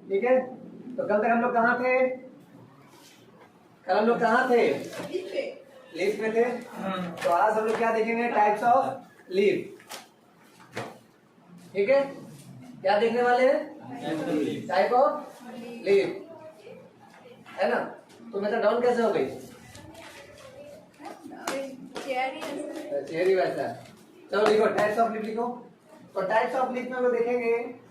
ठीक है, तो कल तक हम लोग कहाँ थे? कल हम लोग कहाँ थे? लीफ में थे। तो आज हम लोग क्या देखेंगे? Types of leaf. ठीक है, क्या देखने वाले हैं? टाइप ऑफ लीफ, है ना? तो मेरा डाउन कैसे हो गई? चेरी वैसा। चलो लिखो, टाइप्स ऑफ लीफ लिखो। तो टाइप्स ऑफ लीफ में हम लोग देखेंगे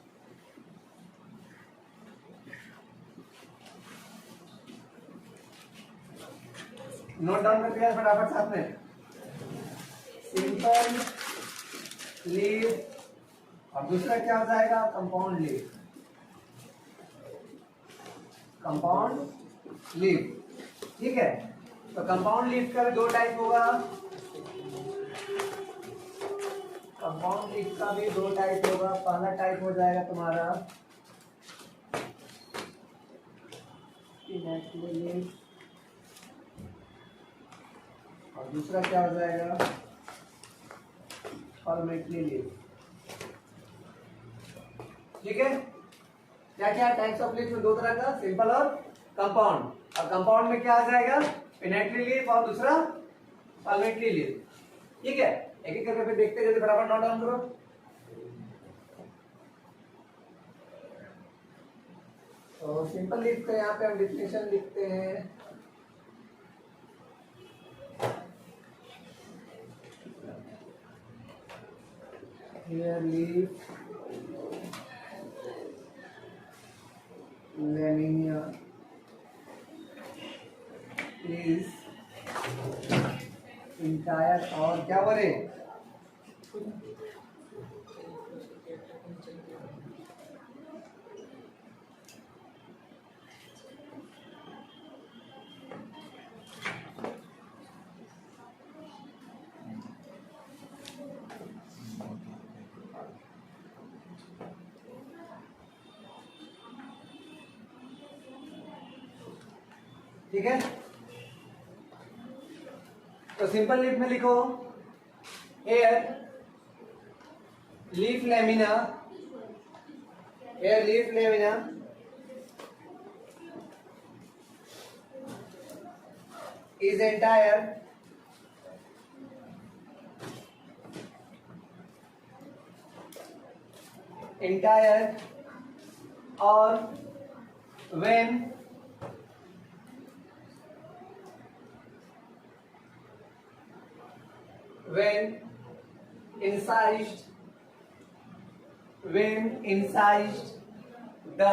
नोट डाउन करके फटाफट साथ में। सिंपल लीफ और दूसरा क्या हो जाएगा? Compound leaf. कंपाउंड लीफ, ठीक है। तो कंपाउंड लीफ का भी दो टाइप होगा। कंपाउंड लीफ का भी दो टाइप होगा। पहला टाइप हो जाएगा तुम्हारा इनएक्टिव लीफ और दूसरा क्या हो जाएगा? Permanently leaf. ठीक है, क्या क्या टाइप्स ऑफ लीफ में दो तरह का, सिंपल और कंपाउंड। और कंपाउंड में क्या आ जाएगा? पिनेटली लीफ और दूसरा परमानेंटली लीफ। ठीक है, एक एक करके देखते हैं, जल्दी फटाफट नोट डाउन करो। तो सिंपल लीफ का यहाँ पे हम डिफिनेशन लिखते हैं। Here leaf lamina is entire और क्या बोले? ठीक है, तो सिंपल लीफ में लिखो here leaf lamina, here leaf lamina is entire or when incised the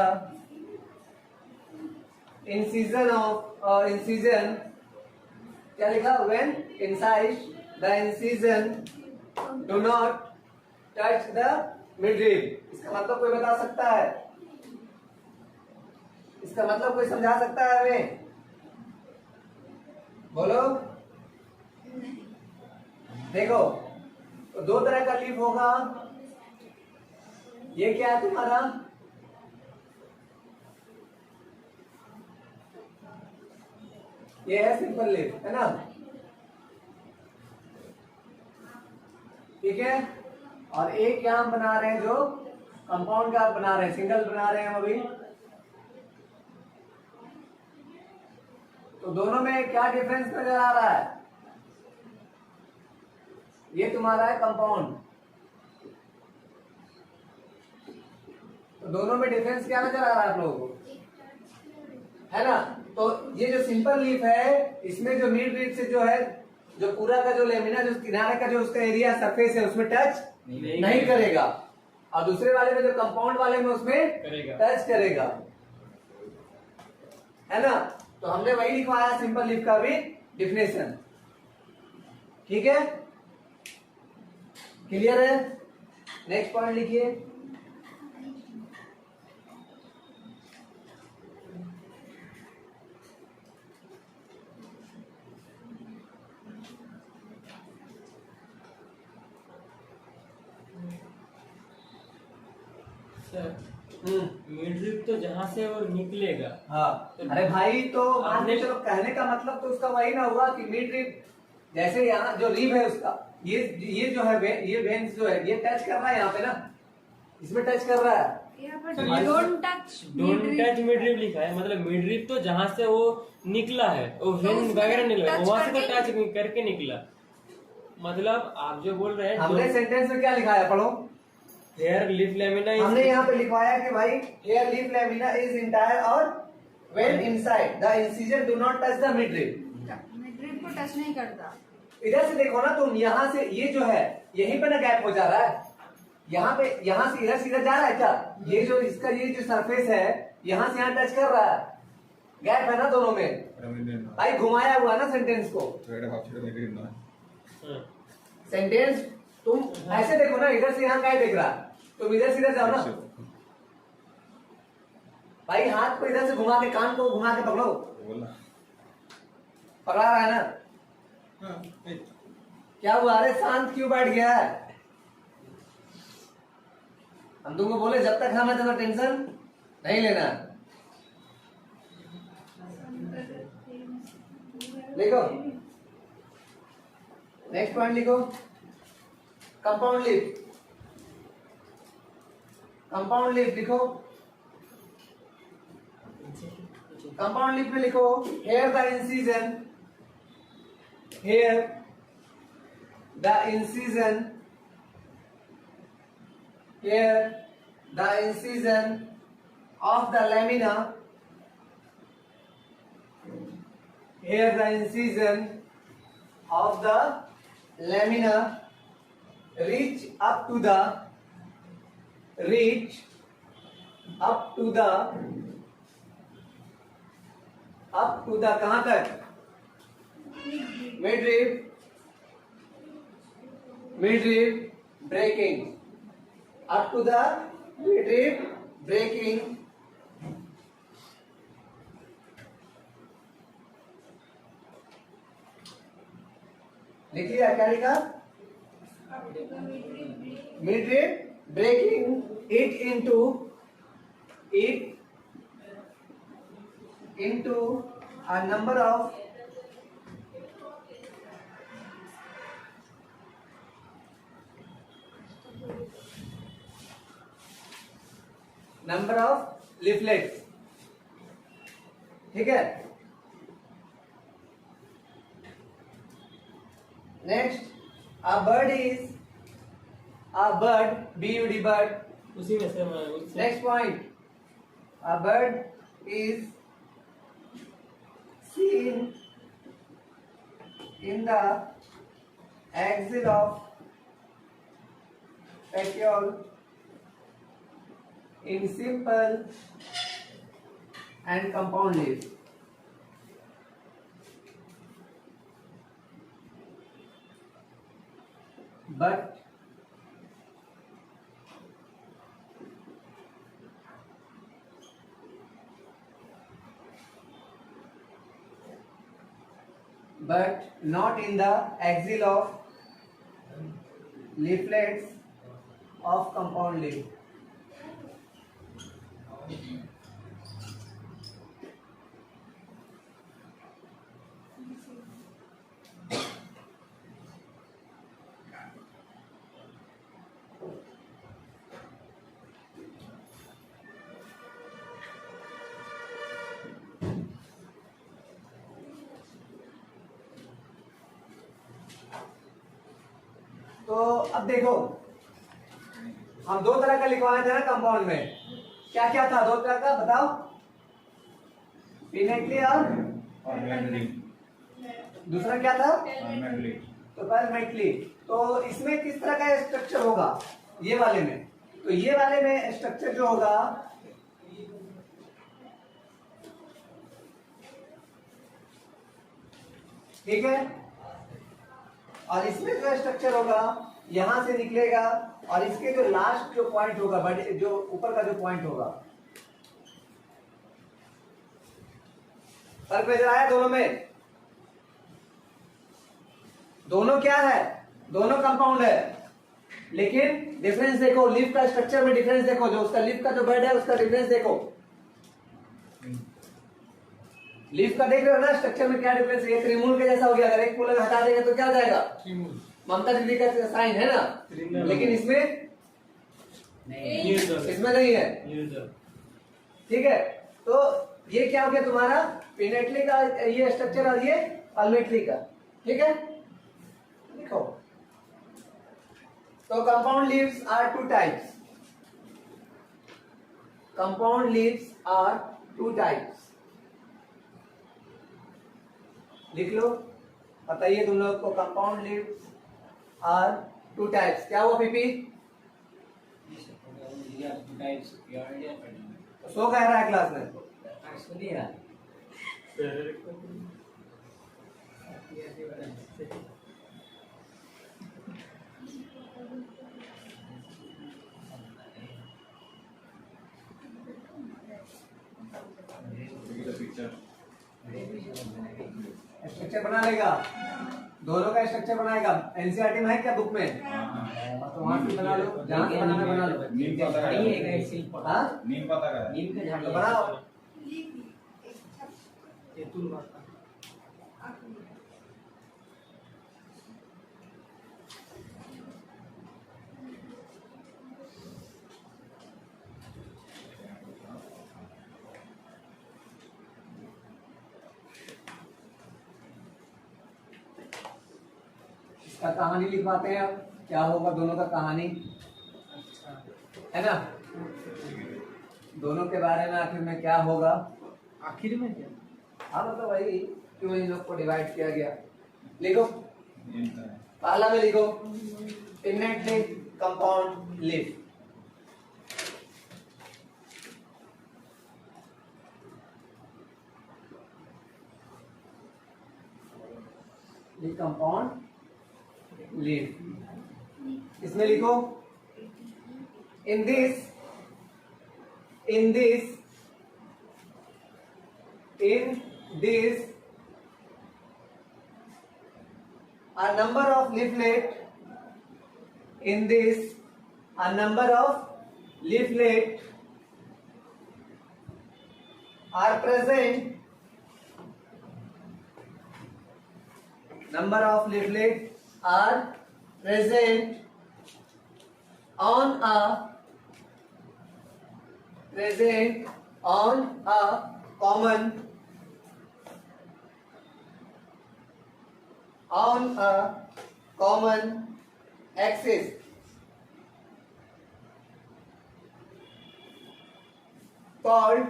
incision of incision, क्या लिखा? when incised the incision do not touch the midrib। इसका मतलब कोई बता सकता है? इसका मतलब कोई समझा सकता है हमें? बोलो। देखो, तो दो तरह का लीफ होगा। ये क्या है तुम्हारा? ये है सिंपल लीफ, है ना? ठीक है, और एक यहां हम बना रहे हैं जो कंपाउंड का बना रहे हैं, सिंगल बना रहे हैं हम अभी। तो दोनों में क्या डिफरेंस नजर आ रहा है? ये तुम्हारा है कंपाउंड, तो दोनों में डिफरेंस क्या नजर आ रहा है आप लोगों को? है ना? तो ये जो सिंपल लीफ है, इसमें जो मिड लीफ से जो है, जो पूरा का जो लेमिना, जो किनारे का जो उसका एरिया सरफेस है, उसमें टच नहीं करेगा। और दूसरे वाले में जो कंपाउंड वाले में उसमें टच करेगा, है ना? तो हमने वही लिखवाया सिंपल लीफ का भी डिफिनेशन। ठीक है, क्लियर है? नेक्स्ट पॉइंट लिखिए। मिड तो जहाँ से वो निकलेगा। हाँ, अरे भाई, तो आपने चलो कहने का मतलब तो उसका वही ना हुआ कि मिड रिब, जैसे यहाँ जो रिब है उसका, ये जो है ये वेन्स जो है, ये टच कर रहा है यहाँ पे ना, इसमें टच कर रहा है। यहाँ पर सर, ये don't touch don't touch midrib लिखा है, मतलब मिडरिप तो जहाँ से वो निकला है, वो वेन उसमें वगैरह निकला है, touch वहां से तो करके टच करके निकला। मतलब आप जो बोल रहे हैं, हमने सेंटेंस में क्या लिखा है, पढ़ो। हेयर लिप लेमिना हमने यहाँ पे लिखवाया कि भाई here leaf lamina is entire और when inside the incision do not touch the midrib. Midrib को टच नहीं करता। इधर से देखो ना तुम, यहाँ से ये जो है यहीं पे ना गैप हो जा रहा है, यहाँ पे, यहाँ से इधर सीधा जा रहा है क्या, ये जो इसका ये जो सरफेस है यहाँ से यहाँ टच कर रहा है, गैप है ना दोनों में। भाई घुमाया हुआ है ना सेंटेंस को। सेंटेंस तुम ऐसे देखो ना, इधर से यहाँ क्या देख रहा, तुम इधर सीधा जाओ ना भाई, हाथ को इधर से घुमा के, कान को घुमा के पकड़ो, पकड़ा रहा है ना। क्या हुआ, अरे शांत क्यों बैठ गया है? हम तुमको बोले जब तक हमें तो टेंशन नहीं लेना। लिखो नेक्स्ट पॉइंट, लिखो कंपाउंड लिप। कंपाउंड लिप लिखो। कंपाउंड लिप में लिखो here the incision, here the incision, here the incision of the lamina, here the incision of the lamina reach up to the कहाँ तक, midrib breaking, up to the midrib breaking, लिख लिया, क्या लिखा, midrib breaking it into a number of leaflets, ठीक है। Next, a bird bird, उसी में से मैं उससे next point, a bird is seen in the axil of petiole in simple and compound leaves. But not in the axil of leaflets of compound leaf. तो अब देखो, हम दो तरह का लिखवाए थे ना कंपाउंड में, क्या क्या था दो तरह का, बताओ। पिनेटली और दूसरा क्या था, तो परमेटली। तो इसमें किस तरह का स्ट्रक्चर होगा, ये वाले में, तो ये वाले में स्ट्रक्चर जो होगा, ठीक है, और इसमें जो स्ट्रक्चर होगा यहां से निकलेगा, और इसके जो लास्ट जो पॉइंट होगा, बड़े जो ऊपर का जो पॉइंट होगा, फर्क नजर आया दोनों में? दोनों क्या है, दोनों कंपाउंड है, लेकिन डिफरेंस देखो, लीफ का स्ट्रक्चर में डिफरेंस देखो, जो उसका लीफ का जो बेड है उसका डिफरेंस देखो। लीफ का देख रहे हो ना स्ट्रक्चर में क्या डिफरेंस है, ये त्रिमूल के जैसा हो गया, अगर एक मूल हटा देंगे तो क्या हो जाएगा, ममता दीदी का साइन है ना, लेकिन इसमें न्यूट्रल इसमें नहीं है। न्यूट्रल। ठीक है, तो ये क्या हो गया तुम्हारा पिनेटली का ये स्ट्रक्चर और ये पाल्मेटरी का। ठीक है, लिखो। तो compound leaves are two types. Compound leaves are two types. लिख लो, बताइए तुम लोग को compound leaves are two types. क्या हुआ पीपी? सो कह रहा है क्लास में। स्ट्रक्चर बना लेगा, दोनों का स्ट्रक्चर बनाएगा। एनसीईआरटी में है क्या बुक में? तो वहां से बना लो, जहां से बनाना बना लो। नीम पता का हाँ, नीम पता का नीम का झाड़ी तो बनाओ। इसका कहानी लिखवाते हैं। अब क्या होगा दोनों का कहानी, है ना? दोनों के बारे में आखिर में क्या होगा, आखिर में क्या? हाँ मतलब वही क्यों इन लोग को डिवाइड किया गया। लिखो, नीम का है। पहला में लिखो innately compound leaf. Compound leaf. इसमें लिखो in this a number of leaflet in this a number of leaflet are present. Number of leaflet are present on a common axis. Called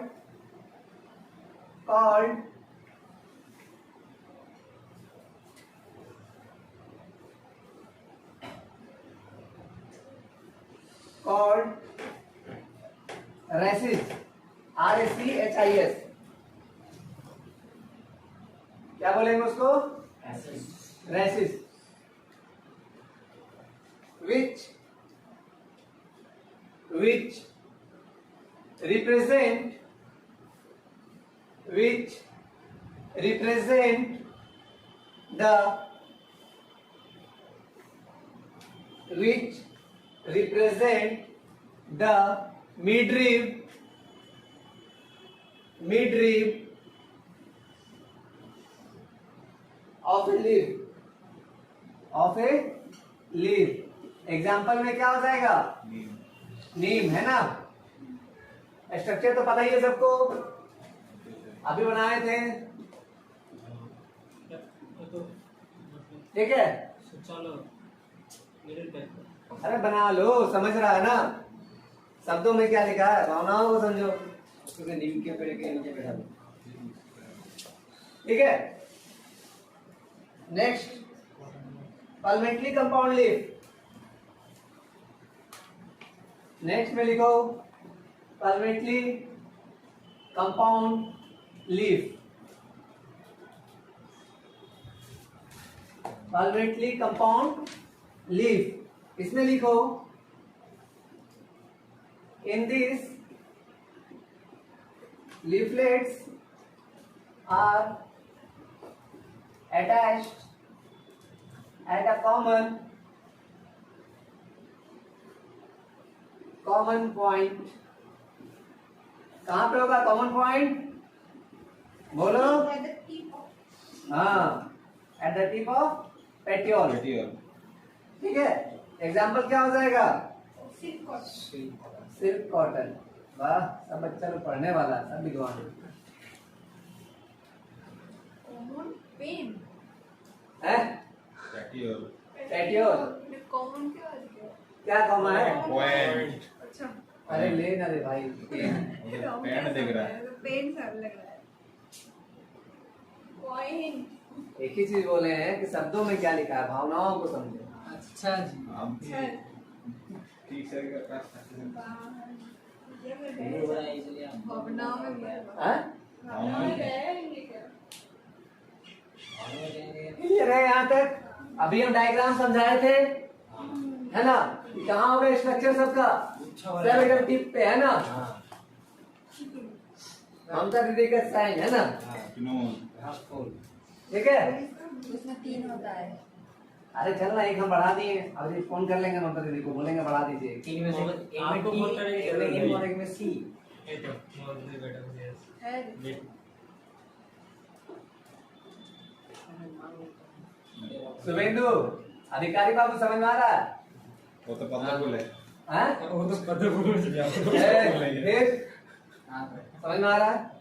rachis, RACHIS। क्या बोलेंगे उसको? rachis, which represent the midrib of a leaf। Example में क्या हो जाएगा? नीम, है ना? Structure तो पता ही है सबको, अभी बनाए थे। ठीक है, चलो अरे बना लो, समझ रहा है ना? शब्दों में क्या लिखा है, भावनाओं को समझो। नीम के पेड़ के नीचे बैठा दो। ठीक है, नेक्स्ट पाल्मेटली कंपाउंड लीफ। नेक्स्ट में लिखो पाल्मेटली कंपाउंड लीफ। पाल्मेटली कंपाउंड लीफ, इसमें लिखो in this leaflets are attached at a common point। कहां पे होगा कॉमन पॉइंट? बोलो। हाँ, at the tip of petiole. ठीक है, एग्जाम्पल क्या हो जाएगा? Silk cotton. वाह, सब बच्चा लोग पढ़ने वाला, सब विद्वान। Common pen. है Petiole. पेटियोल। कॉमन क्या है? क्या कॉमा है? Point. अच्छा अरे ले ना रे भाई। पेन दिख रहा है। पेन सब लग रहा है। कॉइन। एक ही चीज बोले हैं कि शब्दों में क्या लिखा है, भावनाओं को समझो। अच्छा जी। आप भी टीचर का पास ये बड़ा इसलिए हम भावनाओं में भी है। हैं? भावनाओं में रहेंगे क्या? ये रहे यहाँ तक। अभी हम डायग्राम समझाए थे, है ना? कि कहाँ होगा स्ट्रक्चर सबका? सेल अगर टिप पे है ना, ममता दीदी का साइन है ना, ठीक है? उसमें 3 होता है। अरे चल ना, एक हम बढ़ा दिए, अभी फोन कर लेंगे ममता दीदी को, बोलेंगे बढ़ा दीजिए। तीन में से एक में आपको टी, बोलता है एक में एम और एक में सी। ये तो बहुत बेटा मुझे है। ये शुभेंदु, अधिकारी बाबू समझ में आ रहा है? वो तो पता बोले हैं? वो तो पता बोल फिर समझ में आ रहा है?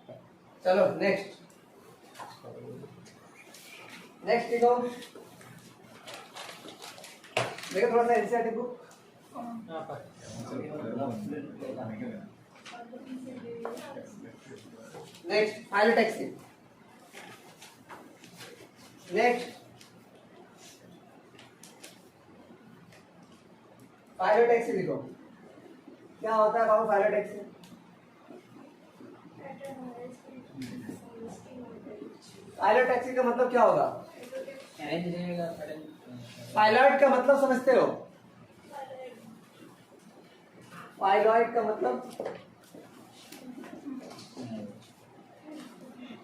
चलो नेक्स्ट लिखो। देखो थोड़ा सा एनसीईआरटी बुक। यहाँ पर नेक्स्ट फाइलोटैक्सी। नेक्स्ट फाइलोटैक्सी लिखो। क्या होता है बाबू फाइलोटैक्सी? फाइलोटैक्सी का मतलब क्या होगा? अरेंज रहेगा फाइलॉइड का मतलब समझते हो? फाइलॉइड का मतलब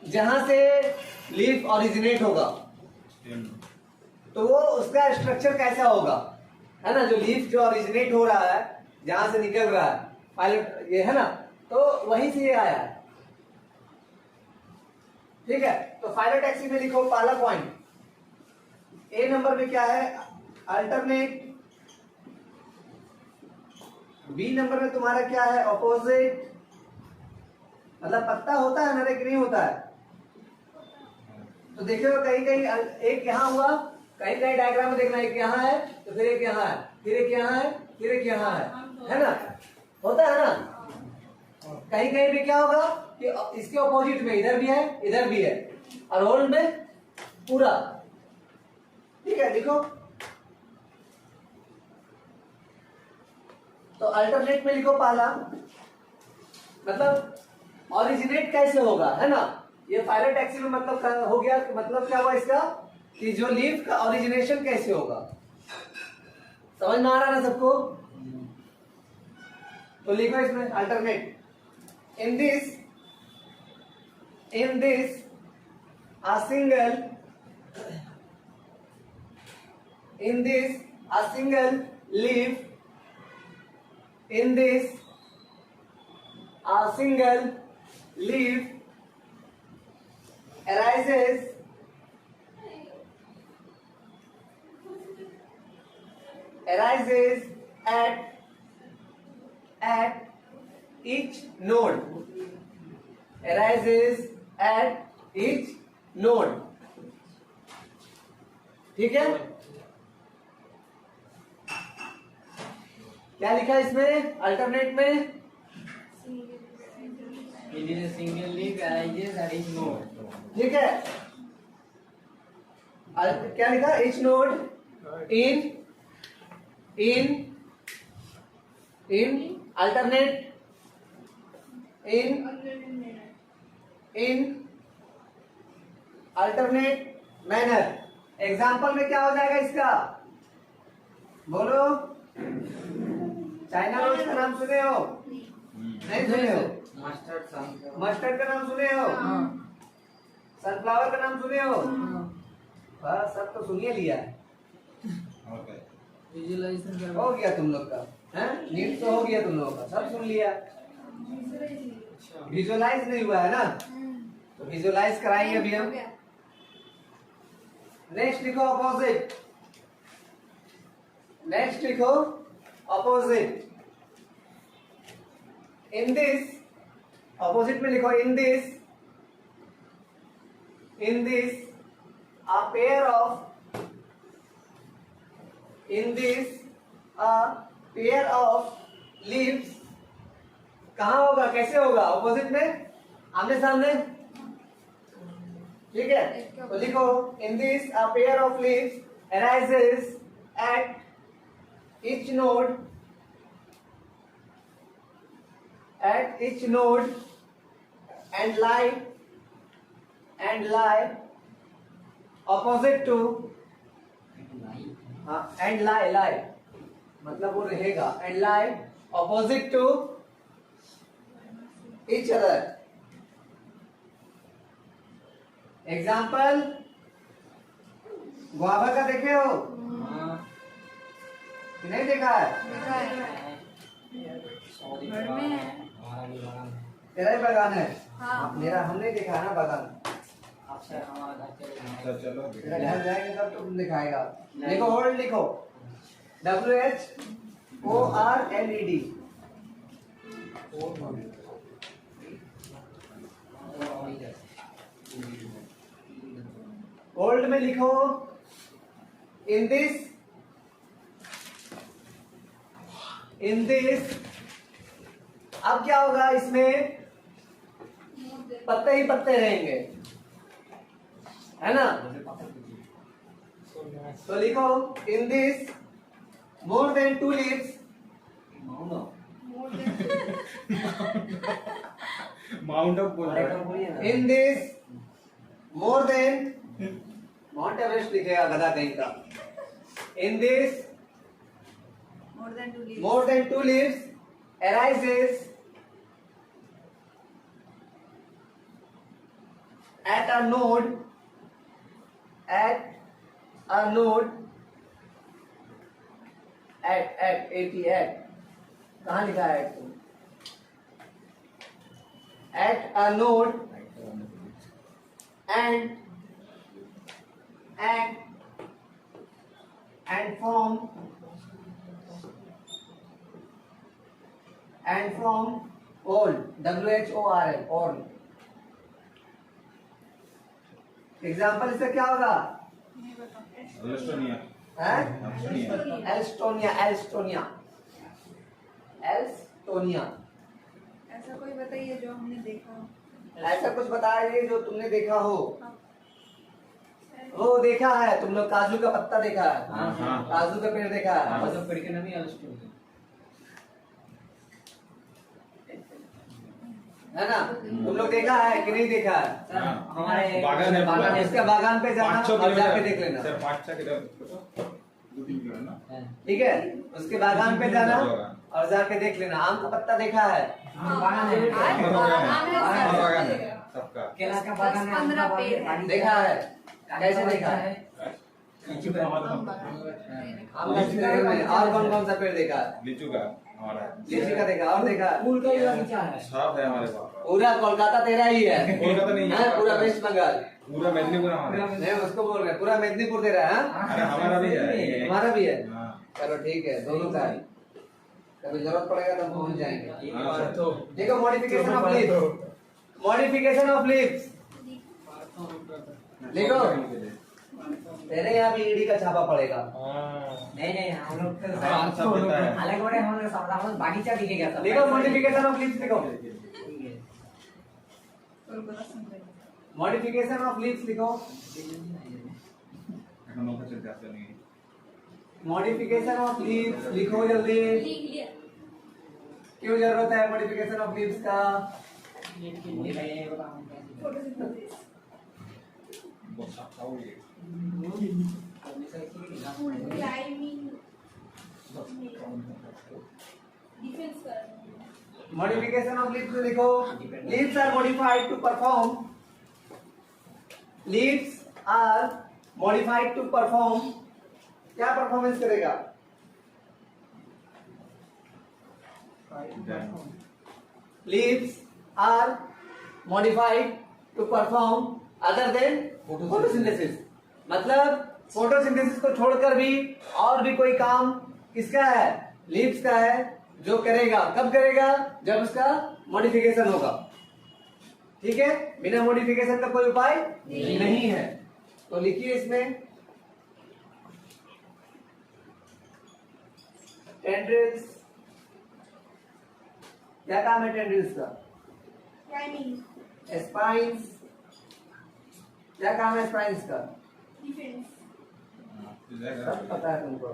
जहां से लीफ ओरिजिनेट होगा, तो वो उसका स्ट्रक्चर कैसा होगा, है ना? जो लीफ जो ओरिजिनेट हो रहा है, जहां से निकल रहा है फाइलॉइड, ये है ना, तो वहीं से ये आया है। ठीक है, तो फाइलोटैक्सी में लिखो पहला पॉइंट। ए नंबर में क्या है? अल्टरनेट। बी नंबर में तुम्हारा क्या है? ऑपोजिट। मतलब पत्ता होता है ना रे, कि नहीं होता है? तो देखो कहीं कहीं एक यहाँ हुआ, कहीं कहीं डायग्राम में देखना, एक यहाँ है तो फिर एक यहाँ है, फिर एक यहाँ है, फिर एक यहाँ है ना? होता है ना? कहीं कहीं पे क्या होगा कि इसके ऑपोजिट में इधर भी है, इधर भी है, और होल में पूरा। ठीक है, लिखो। तो अल्टरनेट में लिखो पहला, मतलब ओरिजिनेट कैसे होगा, है ना? ये फाइलोटैक्सी में मतलब हो गया, मतलब क्या हुआ इसका कि जो लीफ का ओरिजिनेशन कैसे होगा। समझ में आ रहा है ना सबको? तो लिखो इसमें alternate. In this a single leaf, in this a single leaf arises at each node, arises at each node। ठीक है, क्या लिखा है इसमें अल्टरनेट में? It is a single leaf arises at each node. ठीक है, क्या लिखा? each node in alternate in alternate manner। Example में क्या हो जाएगा इसका? बोलो। चाइना रोज का नाम सुने हो? नहीं सुने हो? मस्टर्ड का नाम सुने हो? सनफ्लावर का नाम सुने हो? बस सब तो सुनिए लिया है। विजुअलाइजेशन हो गया तुम लोग का, हैं? नीट तो हो गया तुम लोगों का, सब सुन लिया। विजुअलाइज नहीं हुआ है ना, तो विजुअलाइज कराएंगे अभी हम। नेक्स्ट लिखो अपोजिट। नेक्स्ट लिखो अपोजिट। इन दिस, ऑपोजिट में लिखो in this a pair of leaves, कहाँ होगा, कैसे होगा, ऑपोजिट में, आमने सामने, ठीक है। तो लिखो in this a pair of leaves arises at each node and lie opposite to, हाँ, and lie मतलब वो रहेगा, and lie opposite to each other. Example, guava का देखे हो कि नहीं देखा है? देखा है, घर में है। तेरा ही बागान है? हाँ। मेरा, हम नहीं देखा है ना बागान। आपसे हमारा घर चलेगा। अच्छा चलो तेरा घर जाएंगे तब तुम दिखाएगा। लिखो, होल्ड लिखो, WHORLED, होल्ड में लिखो इन दिस अब क्या होगा, इसमें पत्ते ही पत्ते रहेंगे, है ना। तो लिखो in this more than 2 leaves, mount of बोल रहा है। In this more than, mount Everest लिखेगा गधा कहीं का। In this more than 2 leaves arises at a node at कहाँ लिखा है at a node and from all, WHORL, all. Example इससे क्या होगा, एल्स्टोनिया, हैं? एल्स्टोनिया। एल्स्टोनिया। ऐसा कोई बताइए जो हमने देखा हो। ऐसा कुछ बताइए जो तुमने देखा हो। वो देखा है तुम लोग, काजू का पत्ता देखा है, हाँ। काजू का पेड़ देखा है, और जो पेड़ के नाम ही एल्स्टोनिया है ना। तुम लोग देखा है कि नहीं देखा है? सर, हमारे बागान है, बागान है। इसके बागान पे जाना 500 और जाके देख लेना, सर 5-6 किलोमीटर 2-3 किलोमीटर ना। ठीक है। उसके बागान पे जाना और जाके देख लेना। आम का पत्ता देखा है? हाँ, बागान है। हमारा बागान है, आम हमारा का बागान है सबका। केला का बागान है, आम का 10-15 बागान पेड़ है। देखा है? कैसे देखा है? लीचू का हमारा आम बागान। आम का पेड़ में और कौन कौन सा पेड़ देखा है? लीचू का हमारा है। लीची का देखा, और देखा? फूल का भी बगीचा है। सब है हमारे पास। पूरा कोलकाता तेरा ही है? कोलकाता नहीं है। पूरा वेस्ट बंगाल? पूरा मेदिनीपुर हमारा है। नहीं, उसको बोल रहे हैं पूरा मेदिनीपुर तेरा है? अरे हमारा भी है। हमारा भी है। हाँ। चलो ठीक है, दोनों का है। कभी जरूरत पड़ेगा तो हम पहुंच जाएंगे। हाँ, तो देखो, modification of leaves, modification of leaves देखो, तेरे यहाँ भी ईडी का छापा पड़ेगा। नहीं हम लोग तो हाँ, सब देता है। अलग बड़े हम लोग सब बागीचा दिखेगा सब। देखो मॉडिफिकेशन ऑफ लीव्स, देखो मॉडिफिकेशन ऑफ लीव्स लिखो। এখন নৌকা চলতে আসছে নাকি? मॉडिफिकेशन ऑफ लीव्स लिखो जल्दी। क्यों जरूरत है मॉडिफिकेशन ऑफ लीव्स का? বর্ষা খাওয়াই। मॉडिफिकेशन ऑफ लीव्स लिखो। Leaves are modified to perform, leaves are modified to perform, क्या परफॉर्मेंस करेगा? Leaves are modified to perform other than photosynthesis, मतलब फोटोसिंथेसिस को छोड़कर भी और भी कोई काम किसका है? लीव्स का है। जो करेगा कब करेगा, जब उसका मॉडिफिकेशन होगा। ठीक है, बिना मॉडिफिकेशन का कोई उपाय नहीं है। तो लिखिए इसमें टेंड्रिल्स, क्या काम है टेंड्रिल्स का? प्राइमिंग, स्पाइंस, क्या काम है स्पाइंस का? डिफेंस, सब पता है तुमको।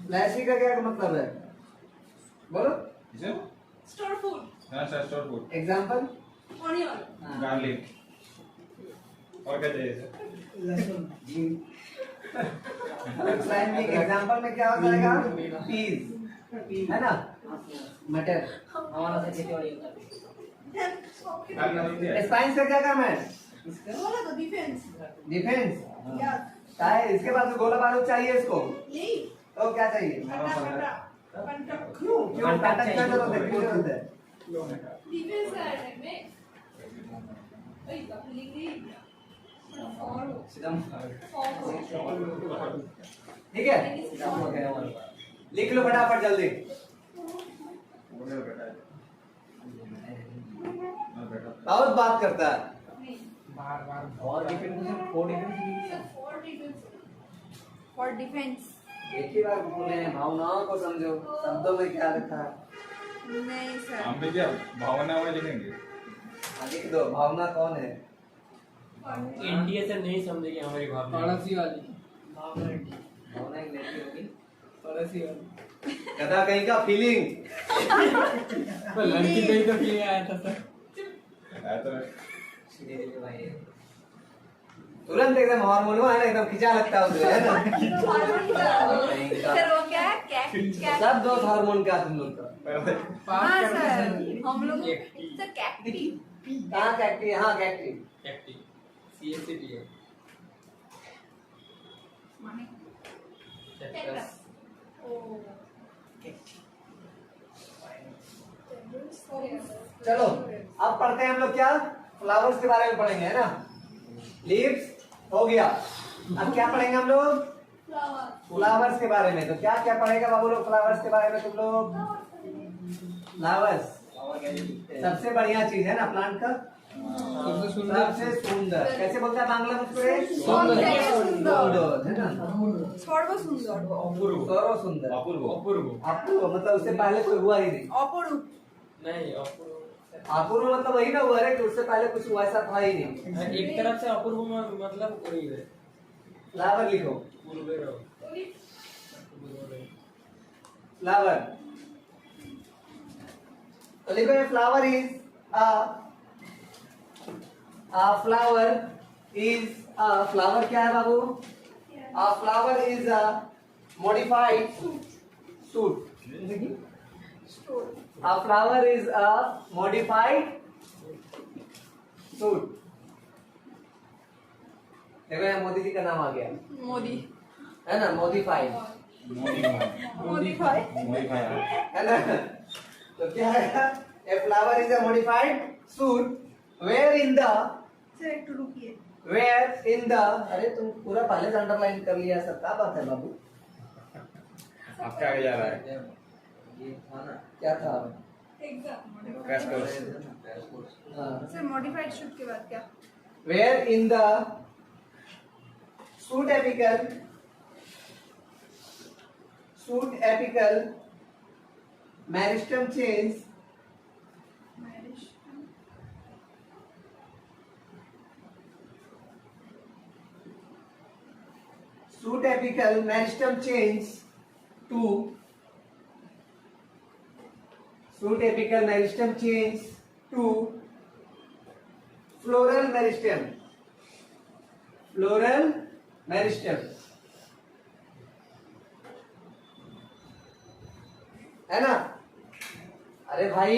फ्लैशी का क्या मतलब है, बोलो। Store food, store food, example, onion, garlic, और क्या चाहिए सर? एग्जाम्पल में क्या हो जाएगा? पीस, है ना, मटर। हमारा तो खेती वाली होता है। स्पाइंस का क्या काम है? बोला तो डिफेंस, डिफेंस। या क्या है इसके पास? गोला बारूद चाहिए इसको, यही तो क्या चाहिए? पंटा क्यों काटा क्या जरूरत है, क्यों जरूरत है? डिफेंस है में वही तो लिख ली ठीक है, लिख लो फटाफट जल्दी। बहुत बात करता है। और डिफेंस फॉर डिफेंस एक ही बार बोले, भावनाओं को समझो, शब्दों में क्या रखा है। नहीं सर, हम भी क्या भावना में लिखेंगे? लिख दो, भावना कौन है? इंडिया से नहीं समझेगी हमारी भावना। पड़ोसी वाली भावना एक लड़की होगी, पड़ोसी वाली कदा कहीं का फीलिंग। लड़की को ही तो फीलिंग आया था सर। आया तो तुरंत एकदम हार्मोन है ना, एकदम खिंचा लगता है उसे, है ना। सर वो क्या है, कैट सब दोस्त हार्मोन का तुम लोग का। हाँ सर, हम लोग सर कैक्टी कहाँ कैक्टी? हाँ कैक्टी, एक्टिव सीएससीटी है। माने कैक्टस। ओ चलो अब पढ़ते हैं हम लोग क्या, फ्लावर्स के बारे में पढ़ेंगे, है ना। लीव्स हो गया, अब क्या पढ़ेंगे हम लोग? फ्लावर, फ्लावर्स के बारे में। तो क्या क्या पढ़ेगा बाबू लोग फ्लावर्स के बारे में तुम लोग? फ्लावर्स सबसे बढ़िया चीज है ना प्लांट का, सबसे सुंदर। कैसे बोलता है बांग्ला में उसको? सुंदर, है ना, सर्वसुंदर, सर्व सुंदर, अपूर्व, अपूर्व मतलब उससे पहले कोई हुआ ही नहीं। अपरूप, नहीं अपूर्व अपूर्व मतलब वही ना हुआ है कि उससे पहले कुछ हुआ ऐसा था ही नहीं। एक तरफ से अपूर्व में मतलब वही है। फ्लावर लिखो, फ्लावर। तो लिखो ये फ्लावर इज फ्लावर क्या है बाबू? Flower is modified shoot. A flower is a modified fruit। देखो यहाँ मोदी जी का नाम आ गया, मोदी, है ना, मॉडिफाइड, मॉडिफाई, है ना। तो क्या है? A flower is a modified fruit where in the, sir एक तो रुकिए, where in the, अरे तुम पूरा पहले से अंडरलाइन कर लिया सब, क्या बात है बाबू? आपका आगे जा रहा है। ये था ना, क्या था? Exam crash course. हाँ, सर मॉडिफाइड शूट के बाद क्या? where in the shoot apical meristem chains marriage, shoot apical meristem chains to shoot apical meristem chains to floral meristem, floral meristem, है ना। अरे भाई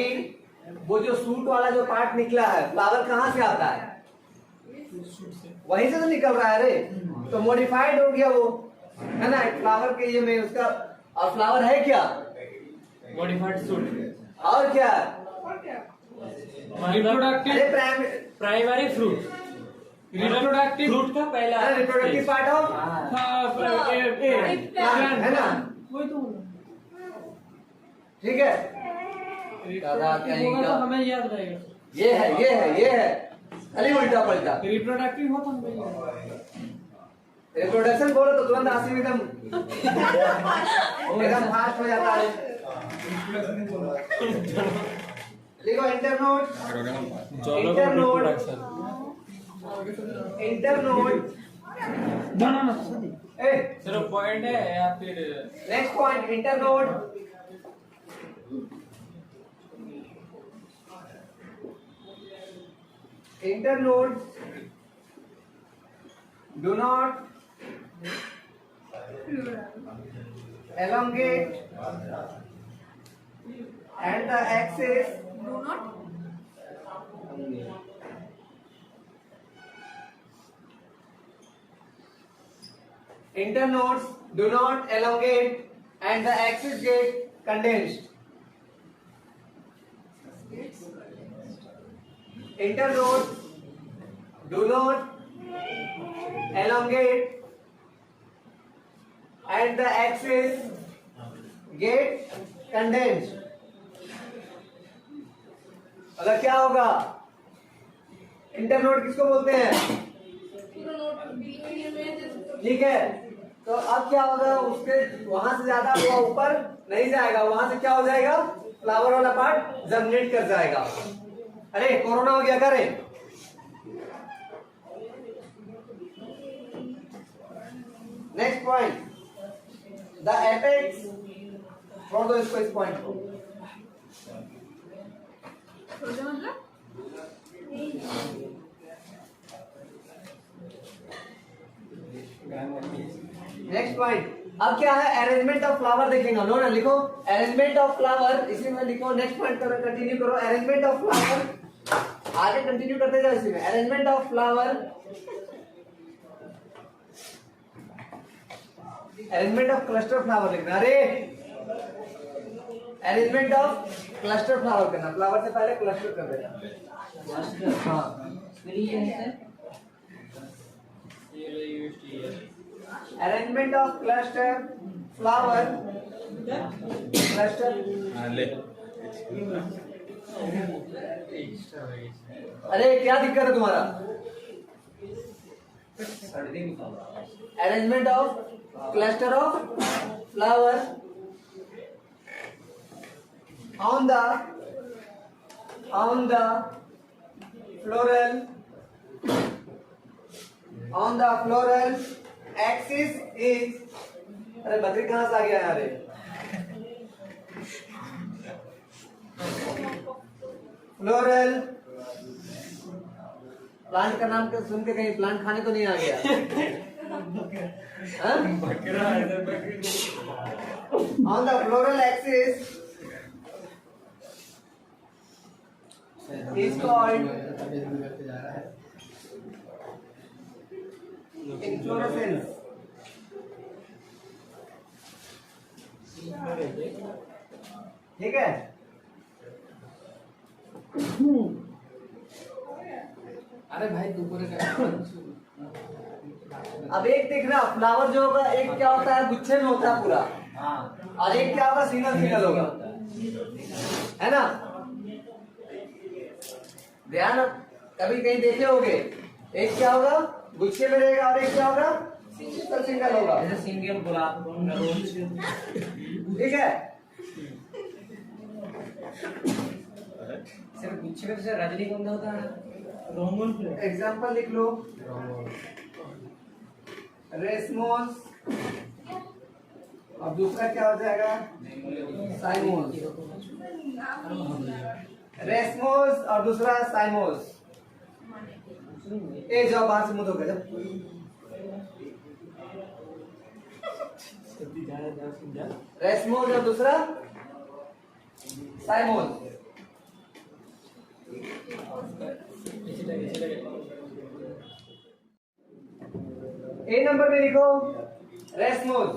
वो जो सूट वाला जो पार्ट निकला है, फ्लावर कहाँ से आता है? वहीं से तो निकल रहा है रे, तो मॉडिफाइड हो गया वो, है ना। एक फ्लावर के ये में उसका, और फ्लावर है क्या? मॉडिफाइड सूट और क्या? और क्या? अरे प्राइमरी फ्रूट, रिप्रोडक्टिव फ्रूट का पहला रिप्रोडक्टिव पार्ट ऑफ, है ना। वही तो ठीक है, रिप्रोडक्टिव होगा तो हमें याद रहेगा। ये है खाली उल्टा पलटा। रिप्रोडक्टिव हो तो हमें याद रहेगा। रिप्रोडक्शन बोलो तो तुरंत आसिफ एकदम फास्ट हो जाता है। लिखो इंटरनोड, इंटरनोड, इंटरनोड। ना ए सिर्फ पॉइंट है या फिर next point internode, internode do not elongate and the axis Do not. internodes do not elongate and the axis get condensed. Internodes do not elongate and the axis get condensed. अगर क्या होगा? Internode किसको बोलते हैं? पूरा note बीच में जैसे ठीक है, तो अब क्या होगा, उसके वहां से ज्यादा वो ऊपर नहीं जाएगा, वहां से क्या हो जाएगा, फ्लावर वाला पार्ट जर्मिनेट कर जाएगा। अरे कोरोना हो गया करे। नेक्स्ट पॉइंट, द एपेक्स, छोड़ दो इसको, इस पॉइंट को। छोड़ दो मतलब नेक्स्ट पॉइंट, अब क्या है, अरेंजमेंट ऑफ फ्लावर देखेंगे हम लोग ना। लिखो अरेंजमेंट ऑफ फ्लावर, इसी में लिखो। नेक्स्ट पॉइंट करो, कंटिन्यू करो। अरेंजमेंट ऑफ फ्लावर, आगे कंटिन्यू करते जाओ इसी में। Arrangement of flower, arrangement of cluster flower लिखना। अरे अरेंजमेंट ऑफ क्लस्टर फ्लावर करना, फ्लावर से पहले क्लस्टर कर देना। हाँ, arrangement of cluster flower, cluster. हाँ, ले अरे क्या दिक्कत है तुम्हारा? Arrangement of cluster of flower on the floral axis is, अरे बकरी कहाँ से आ गया यार? फ्लोरल प्लांट का नाम सुन के कहीं प्लांट खाने को नहीं आ गया? On the floral axis is called inflorescence. ठीक है, अरे भाई दोपहर का अब एक देखना, फ्लावर जो होगा एक क्या होता है, गुच्छे में होता है पूरा, और एक क्या होगा, सिंगल सिंगल होगा, है ना? ध्यान, कभी कहीं देखे होगे, एक क्या होगा, गुच्छे में रहेगा, और एक क्या होगा, सिंगल सिंगल होगा। जैसे सिंगल गुलाब, ठीक है, सिर्फ गुच्छे में से रजनीगंधा होता है। एग्जाम्पल लिख लो, रेसमोस, और दूसरा क्या हो जाएगा, साइमोस। रेसमोस और दूसरा साइमोस। ए जाओ बाहर से, मुंह धो के जाओ। रेसमोस और दूसरा साइमोस। ए नंबर में लिखो रेसमोस।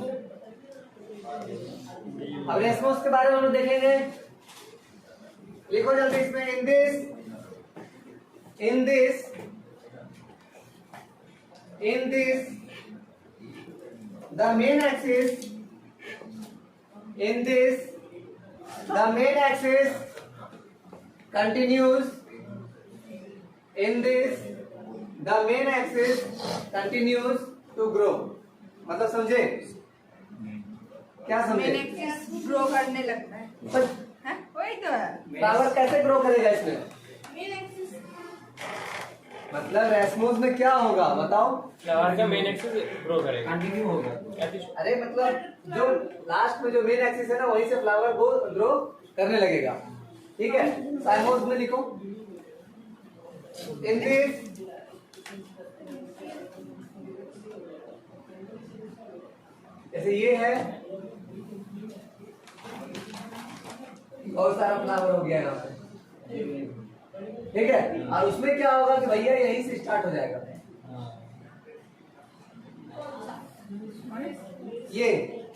अब रेसमोस के बारे में हम लोग देखेंगे, लिखो जल्दी इसमें, in this the main axis, in this the main axis continues in this, the main axis continues to grow. मतलब समझे क्या समझे? मेन एक्सिस ग्रो करने लगता है, हैं? वही तो है फ्लावर कैसे ग्रो करेगा इसमें? Main axis. मतलब रेसमोस में क्या होगा बताओ? फ्लावर का मेन एक्सिस ग्रो करेगा, कंटिन्यू होगा। अरे मतलब जो लास्ट में जो मेन एक्सिस है ना वहीं से फ्लावर को ग्रो करने लगेगा। ठीक है, साइमोस में लिखो इन दिस जैसे ये है, बहुत सारा फ्लावर हो गया यहाँ पे, ठीक है। और उसमें क्या होगा कि भैया यहीं से स्टार्ट हो जाएगा ये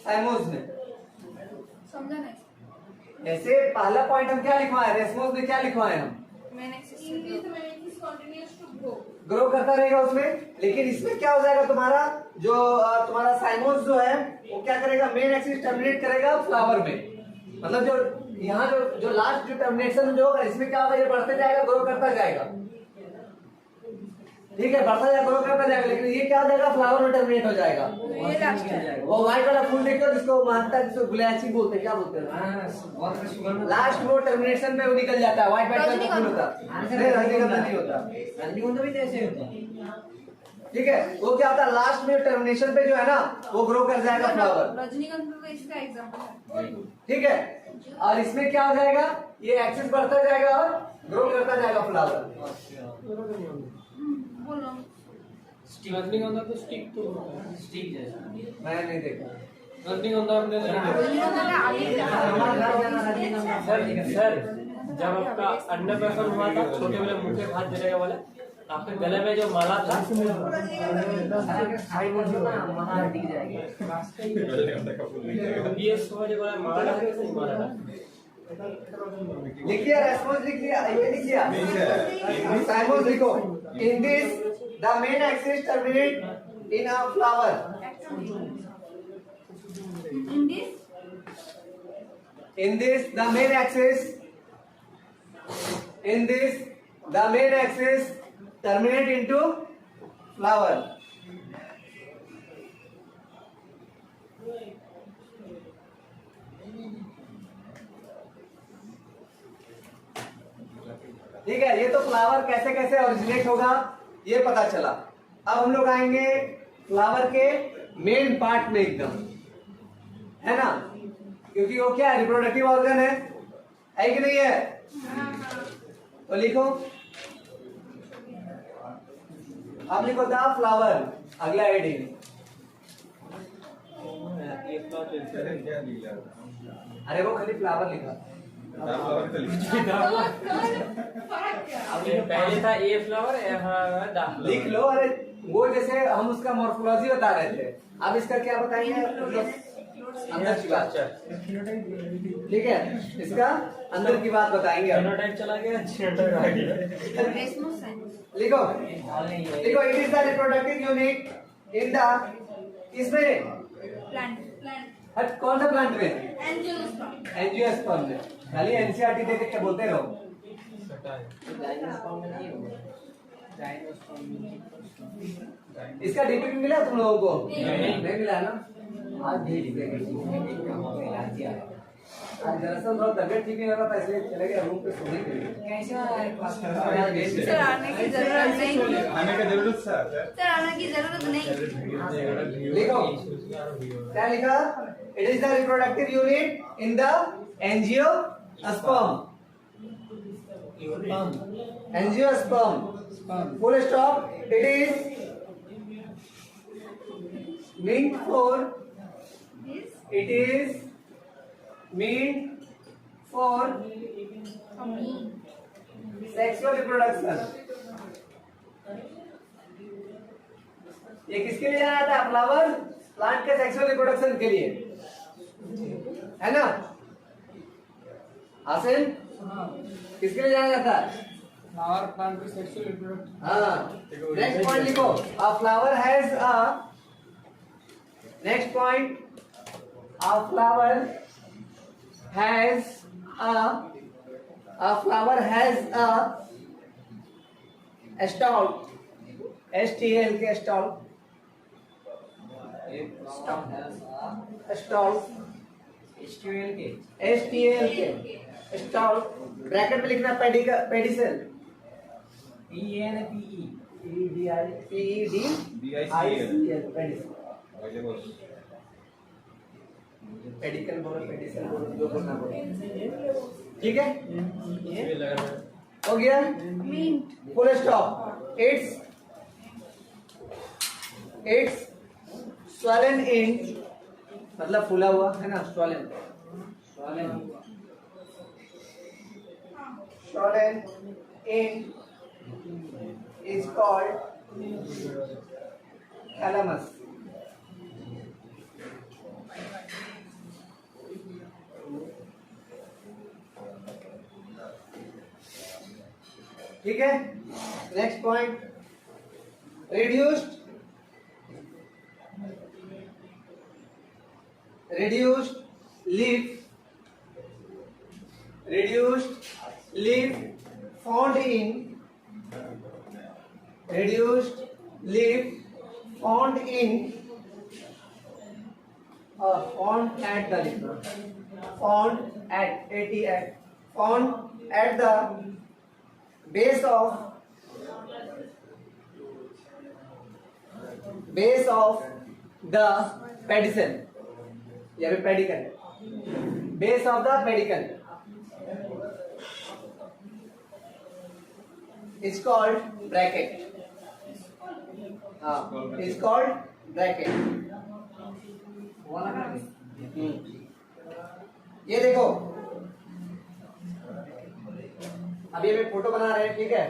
साइमोस में। समझा नहीं? जैसे पहला पॉइंट हम क्या लिखवाए, रेसमोस में क्या लिखवाए हम? Main axis continuous to grow. Grow करता रहेगा उसमें, लेकिन इसमें क्या हो जाएगा तुम्हारा जो तुम्हारा साइमोस जो है वो क्या करेगा, मेन एक्सिस टर्मिनेट करेगा फ्लावर में। मतलब जो यहाँ जो लास्ट जो टर्मिनेशन जो होगा इसमें क्या होगा, ये बढ़ते जाएगा, ग्रो करता जाएगा। ठीक है, बढ़ता जाएगा, ग्रो करता जाएगा, लेकिन ये क्या हो जाएगा, फ्लावर में टर्मिनेट हो जाएगा। ये लास्ट है। वो व्हाइट वाला फूल देखो जिसको मानता है, जिसको गुलाची बोलते हैं, क्या बोलते हैं? बहुत सुगंध। लास्ट में वो टर्मिनेशन में वो निकल जाता है, व्हाइट व्हाइट कलर का फूल होता है। नहीं, रजनीगंधा नहीं होता। रजनीगंधा भी ऐसे होता है। ठीक है, वो क्या होता है लास्ट में टर्मिनेशन पे जो है ना वो ग्रो कर जाएगा फ्लावर। रजनीगंधा तो इसका एग्जांपल है। ठीक है, और इसमें क्या हो जाएगा, ये एक्सिस बढ़ता जाएगा और ग्रो करता जाएगा फ्लावर। बोलो। रजनीगंधा तो स्टिक तो होता है। स्टिक जैसा। मैं नहीं देखा। रजनीगंधा हमने रजनीगंधा का आगे क्या है? सर जब आपका अन्नप्राशन हुआ था, छोटे वाले मुंह के हाथ देने वाला, आपके गले में जो माला था वहाँ टिक जाएगा। रजनीगंधा का फूल नहीं जाएगा। ये समझ वाला माला था कि नहीं माला था? लिख लिया, रेस्पॉन्स लिख लिया, ये लिख लिया, साइमोस लिखो। In this the main axis terminate in a flower. In this, in this the main axis terminate into flower। ठीक है, ये तो फ्लावर कैसे कैसे ओरिजिनेट होगा ये पता चला। अब हम लोग आएंगे फ्लावर के मेन पार्ट में एकदम, है ना, क्योंकि वो क्या है, रिप्रोडक्टिव ऑर्गन है कि नहीं है? तो लिखो, आप लिखो द फ्लावर, अगला हेडिंग। अरे क्या लिखा? अरे वो खाली फ्लावर लिखा, फ्लावर तो लिखा। फर्क क्या? अब ये पहले था ए फ्लावर, यहाँ द लिख लो। अरे वो जैसे हम उसका मॉर्फोलॉजी बता रहे थे, अब इसका क्या बताएंगे, अंदर की बात। ठीक है, इसका अंदर की बात बताएंगे। फेनोटाइप चला गया, जीनोटाइप आ गया। रेसमस है। लिखो लिखो, it is the reproductive unit in the, इसमें प्लांट कौन सा प्लांट में? एंजियोस्पर्म। एंजियोस्पर्म में। खाली एनसीईआरटी देख के बोलते रहो। इसका डीपी मिला तुम लोगों को? नहीं मिला है ना, आज भेज देंगे। आज दरअसल थोड़ा तबियत ठीक नहीं लगा था, इसलिए चले गए रूम पे सोने के लिए। सर आने की जरूरत नहीं। आने का जरूरत सर। सर आने की जरूरत नहीं। लिखो, क्या लिखा? It is the reproductive unit in the angiosperm. Angiosperm, full stop. It is meant for, it is meant for sexual reproduction। ये किसके लिए जाना था? फ्लावर प्लांट के सेक्सुअल रिप्रोडक्शन के लिए, है ना आसिम? किसके लिए जाना जाता है? फ्लावर प्लांट के सेक्सुअल रिप्रोडक्शन। हाँ, नेक्स्ट पॉइंट लिखो, अ flower has a, next point, a flower has a flower has a stall, STL के stall, stall, STL के stall, ब्रैकेट में लिखना पेडिसल, PEDICEL, पेडिसल, पेडिकल बोलो, पेडिसल बोलो, जो बोलना बोलो, ठीक है? ये लग रहा है हो गया? Mint. Full stop. It's swollen in, मतलब फूला हुआ है ना, swollen in is called thalamus. ठीक है? Next point, reduced leaf found in found at the base of the pedicel, या फिर pedicle, base of the pedicle is called bracket. Is called bracket. ये देखो, अभी हमें फोटो बना रहे हैं, ठीक है?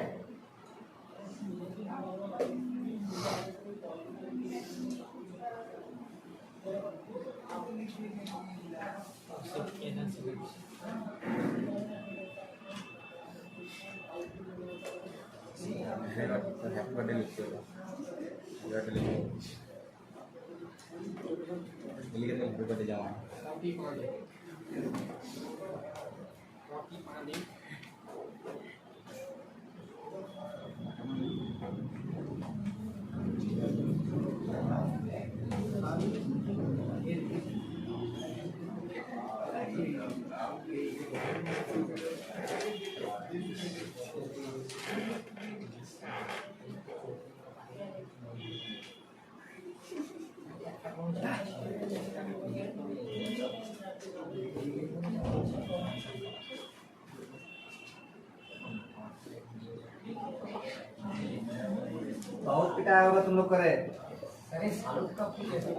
हैप्पी बर्थडे लिखते हो, हैप्पी बर्थडे जाओ। बहुत पिटाया होगा तुम लोग करे। अरे शाहरुख का कुछ ऐसे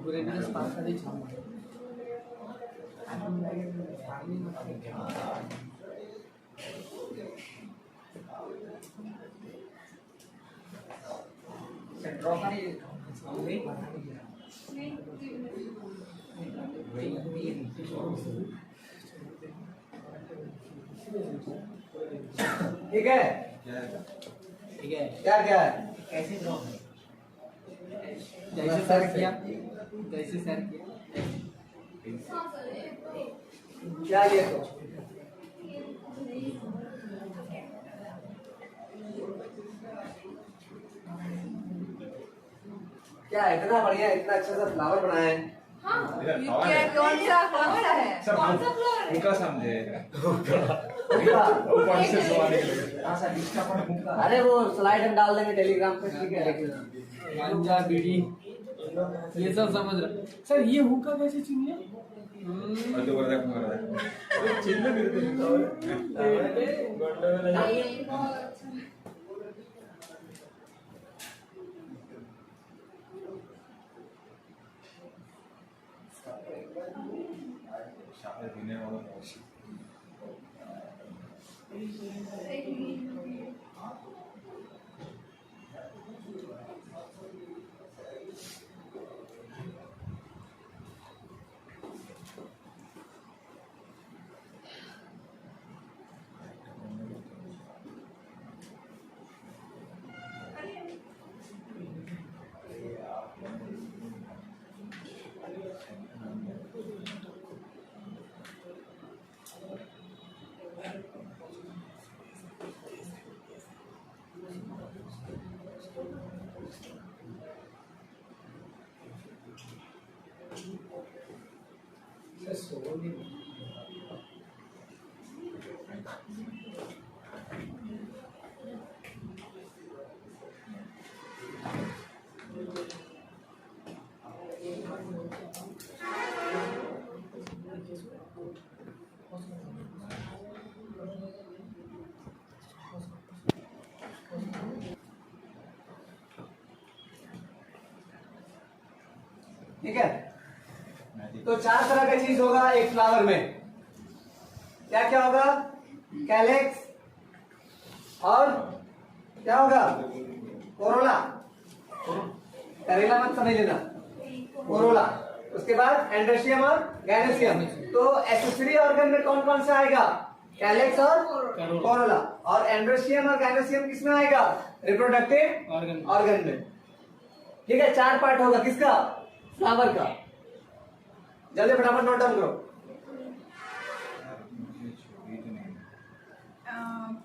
घुरे दिवस पाच कधी छान ठीक है? ठीक है क्या क्या है? कैसे ड्रॉ है जैसे सर किया जैसे सर किया क्या ये तो क्या इतना बढ़िया, इतना अच्छा सा फ्लावर बनाया है। हाँ, ये क्या कौन सा फ्लावर है? कौन सा फ्लावर है? उनका समझे अरे वो स्लाइड हम डाल देंगे टेलीग्राम पे, ठीक है? गांजा बीड़ी ये सब समझ रहा सर। ये हुक्का कैसे चुन लिया? और दोबारा देख मारा चिन्ह गिरते हैं शायद दुनिया वाला ठीक है, तो 4 तरह का चीज होगा एक फ्लावर में। क्या क्या होगा? कैलेक्स, और क्या होगा? कोरोला। करेला मत समझ लेना, कोरोला। उसके बाद एंड्रोसियम और गैनेसियम। तो एक्सेसरी ऑर्गन में कौन कौन सा आएगा? कैलेक्स और कोरोला। और एंड्रोसियम और गैनेसियम किसमें आएगा? रिप्रोडक्टिव ऑर्गन में। ठीक है, 4 पार्ट होगा किसका? फ्लावर का। जल्दी फटाफट नोट डाउन करो।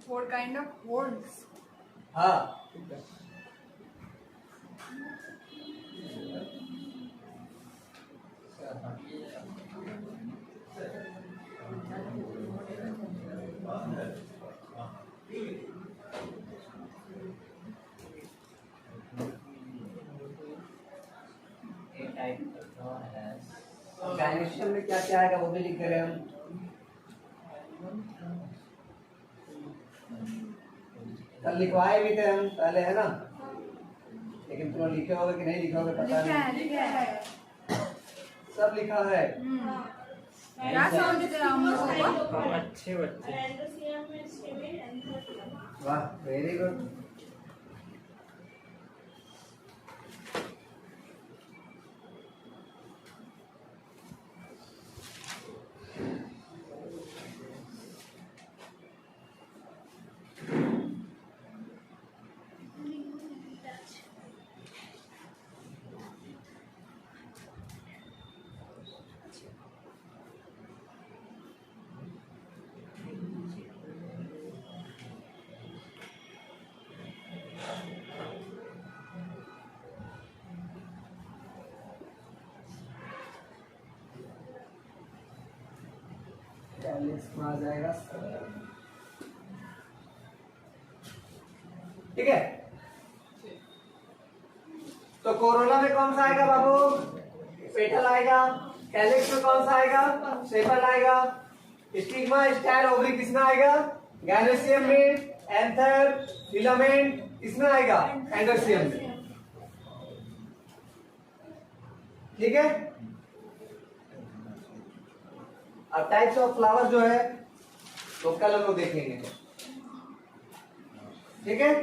4 kind of words. हाँ, गैनेशियम में क्या क्या आएगा वो भी लिख रहे हैं हम। कल लिखवाए भी थे हम पहले, है ना? लेकिन तुम लिखे होगे कि नहीं लिखे होगे पता नहीं। लिखा है। सब लिखा है। क्या समझते हैं हम लोगों को? अच्छे बच्चे। वाह, वेरी गुड। इसमें आ जाएगा। ठीक है, तो कोरोला में कौन सा आएगा बाबू? पेटल आएगा। कैलिक्स में कौन सा आएगा? सेपल आएगा। स्टिग्मा, स्टाइल, ओवरी किसमें आएगा? गैनेसियम में। एंथर, फिलामेंट इसमें आएगा एंडोसियम में। ठीक है, अब टाइप्स ऑफ फ्लावर जो है तो कल हम लोग देखेंगे। ठीक है।